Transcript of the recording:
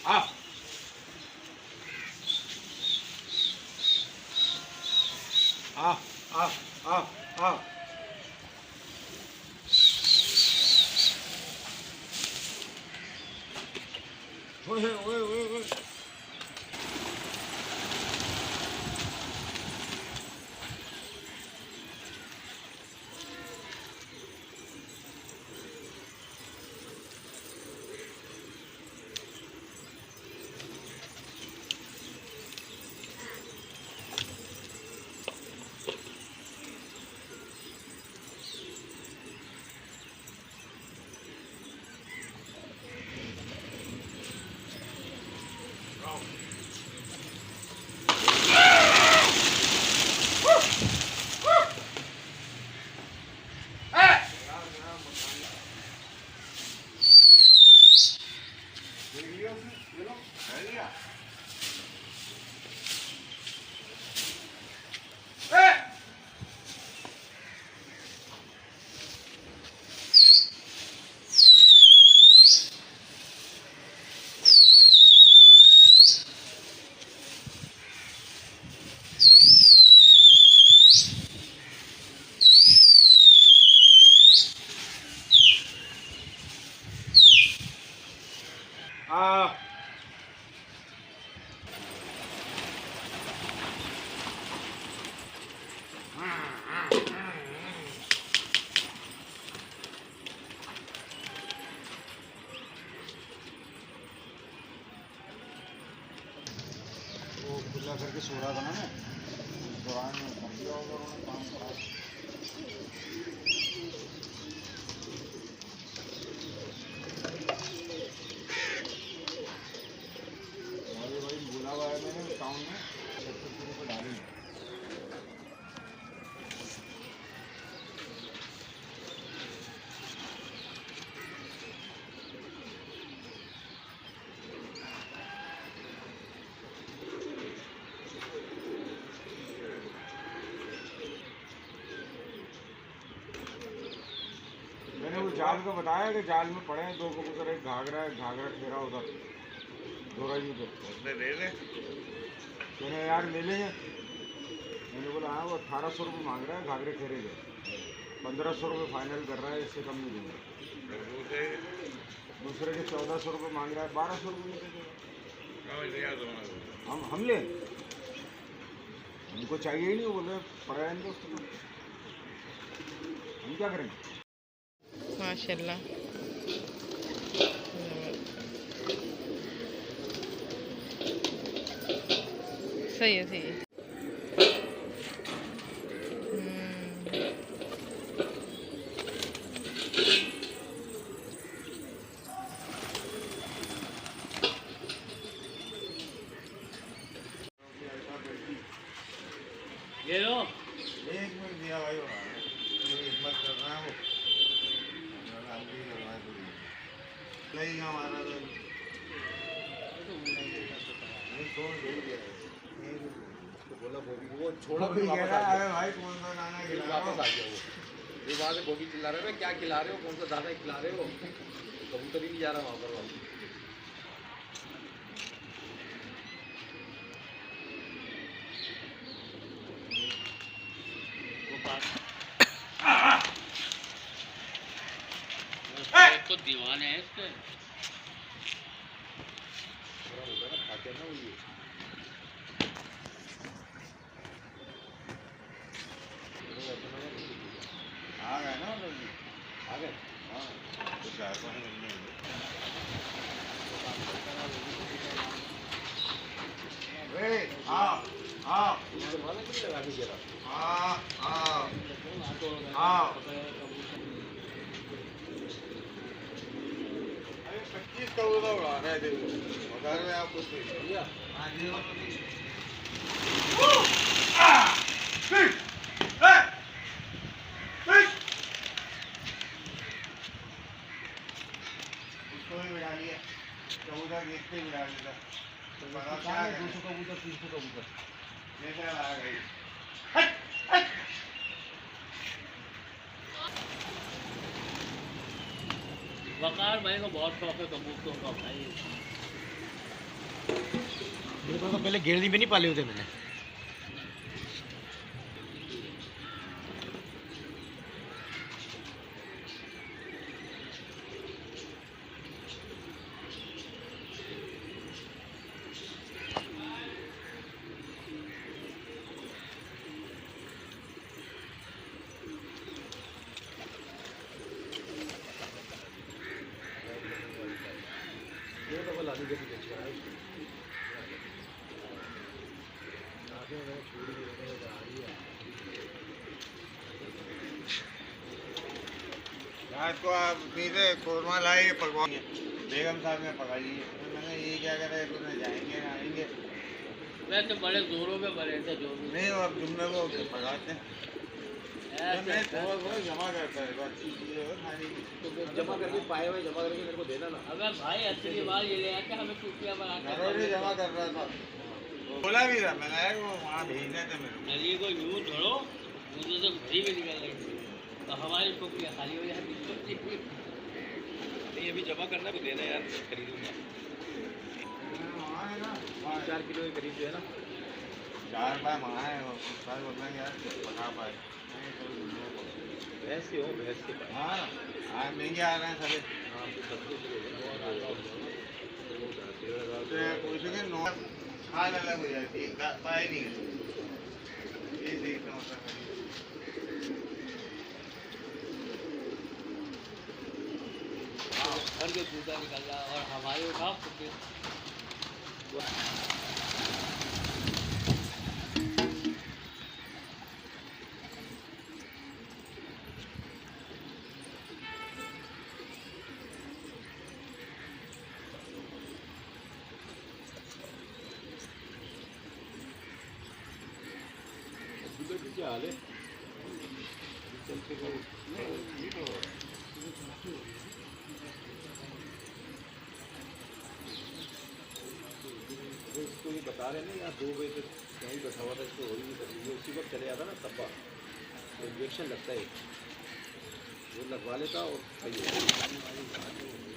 आ आ आ आ आ ओए ओए ओए ओए आ वो खुला करके सो रहा था ना मैं उस दौरान कर दिया होगा उन्होंने काम करा। भाई भाई बोला हुआ है मैंने टाउन में 70 रुपये डाले। मैंने वो जाल का बताया कि जाल में पड़े हैं 2 कबूतर, एक घाघरा ठेरा उधर दोराई पे। उसने ले ले। मैंने यार ले लेंगे। मैंने बोला हाँ, वो 1800 रुपये मांग रहा है घाघरे ठेरे के, 1500 रुपये फाइनल कर रहा है, इससे कम नहीं दूंगा। दूसरे के 1400 रुपये मांग रहा है, 1200 रुपये हम ले, हमको चाहिए ही नहीं। वो बोले पड़ा है दोस्त को, हम क्या करेंगे। माशाल्लाह सही है, सही है। ये लो 1 मिनट दिया भाई, हिम्मत कर रहा है वो नहीं हमारा तो बोला वो छोड़ा भी वापस आ गया भाई, कौन सा दाना खिला वापस आ गया वो। ये वहाँ से गोभी चिल्ला रहे हो, क्या खिला रहे हो, कौन सा दाना खिला रहे हो, कबूतर ही नहीं जा रहा वहाँ पर। तो दीवाने हैं इसके। आ गए ना, आ गए। हाँ कुछ ऐसा नहीं हाँ हाँ हाँ हाँ हाँ 25 का उड़ा रहा है, देखो बता रहे आप कुछ नहीं। उसको भी बिठा लिया, कबूतर देखते ही बिठा लिया। तो बता क्या 200 कबूतर 300 कबूतर जैसे आ गई। वकार भाई को बहुत शौक है कबूतरों का भाई। मेरे को तो पहले गिरनी में नहीं पाले होते मैंने। रात को आप सीधे कोरमा लाए पकवान बेगम साहब ने पकाई। तो मैंने ये क्या करे तुम्हें जाएंगे आएंगे वैसे बड़े जोरों में बड़े थे जोर में नहीं। अब जुम्मे को पकाते हैं ऐसे थोड़ा जमा करता है बस ये हो खाने की। तो जमा करके पाए हुए जमा करके मेरे को देना ना। अगर भाई असली बात ये ले आके हमें टूटियां बना के नरोड़ी जमा कर रहा था बोला भी था मैंने वो वहाँ भेजने थे मेरे नली को यूं धोड़ो मुझे तो भरी में निकल रही थी तो हमारी टोकरियाँ खाली हो जाती। नहीं अभी जमा करना भी देना यार, खरीदूंगा। को। वहाँ है ना 4 किलो के करीब जो है ना। 4 बार वहाँ है वो सारे बोलते हैं यार पका पाए। भैंस के हो, भैंस के पास। हाँ आज महंगे आ रहे हैं सभी। हाँ तो 25 पूछेंगे नो खाल अलग हो जाती है पाए नहीं ये देखना होता है। भर के जूता निकल रहा और हमारे उठाओ क्या हाल है? इसको ये बता रहे हैं ना यहाँ 2 बजे तक कहीं बैठा हुआ था, इसको हो ही नहीं कर रही। उसी वक्त चले जाता ना तब्बा तो इंजेक्शन लगता है वो लगवा लेता और सही होता।